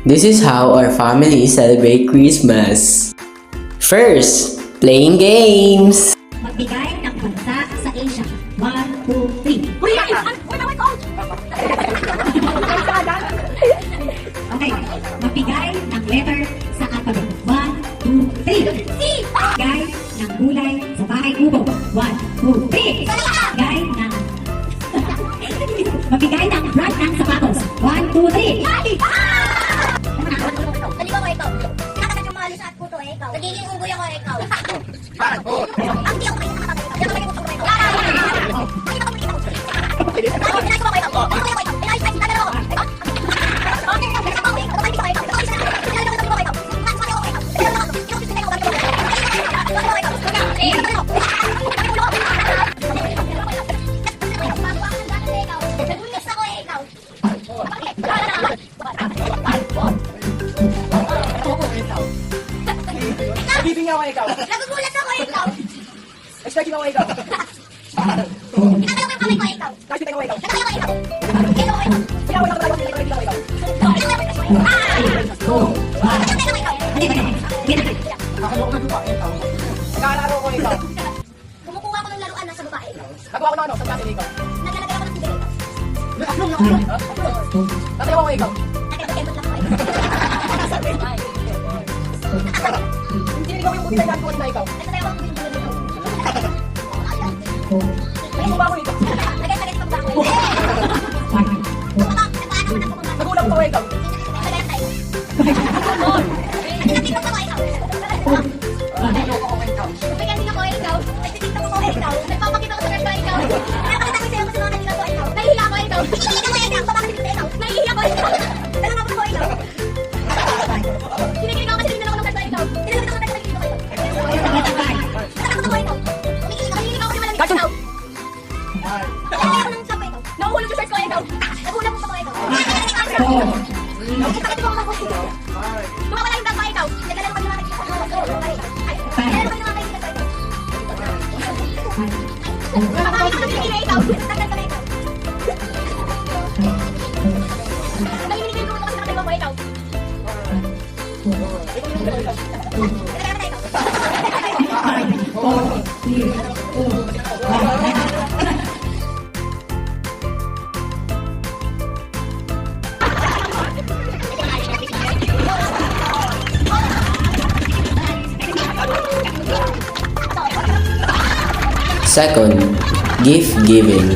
This is how our family celebrate Christmas. First, playing games. Magbigay ng bansa sa Asia. 1, 2, 3. Uy, okay. Magbigay ng letter sa alphabet. 1, 2, 3. C. Magbigay ng gulay sa bahay kubo. 1, 2, 3. Magbigay ng magbigay ng brand ng sapatos. 1, 2, 3. Halika ko ikaw. Nakakagad yung mga lusat ko to eh, ikaw. Nagiging unggoy ako eh, ikaw. Ang di ako kayo nakakagad. Diyan ako kayo kung ikaw. Nagibing ako ikaw. Nagugulat ako ikaw. Expecting ako ikaw. Nakakalaw yung kamay ko ikaw. Nakikita ko ikaw. Nakakalaw ikaw. Kaya ako ikaw. Kaya ako nakatawa nila ikaw. Nakikita ko ikaw. Nagkakalaro ko ikaw. Kumukuha ko ng laruan nasa babae. Nagawa ko ng ano, sa klase ikaw. Naglalagay ako ng tigil ikaw. Natayaw ko ikaw. Nakikemot lang ako ikaw. Hindi ikaw yung bumitayan ko na ikaw. Nagtataya ako ng tigil ikaw. May mukha ko ikaw. Nagay-tagay sa pagbakoy. Nagpaano ko na pumama. Nagulang ko ikaw. Nagay tayo. Nagtitiktok ako ikaw. Niloko ko ikaw. Nagpaganding ako ikaw. Nagtitiktok ako ikaw. Nagpapakita ko sa crush ko ikaw. Napakita ko sa'yo kasi mga kanila ko ikaw. Nahihiya ako ikaw. Nahihiya ko ikaw. Papakita ko ikaw. Nahihiya ko ikaw. Talagang ako ikaw. Kinikilig ako kasi hindi na ako ng crush ko ikaw. Kinikilig ako kasi hindi ko ikaw. Natatakot ako ikaw. Nahihilig ako kasi malamig ikaw. Nahihilig ako ng sapo ikaw. Nahuhulog sa search ko ikaw. Nahuhulog mo pa ko ikaw. Nakakit mo ako ikaw. Tumawala yung bag ko ikaw. Naglalaro kami ng mga kaibigan ko. Naglalaro kami ng mga kaibigan ko. Nakakit ko kasi hindi ikaw. Tagal ka na ikaw. Nahihilig ko kasi nakatay mo ikaw. Naglalaro na ikaw. Second, gift giving.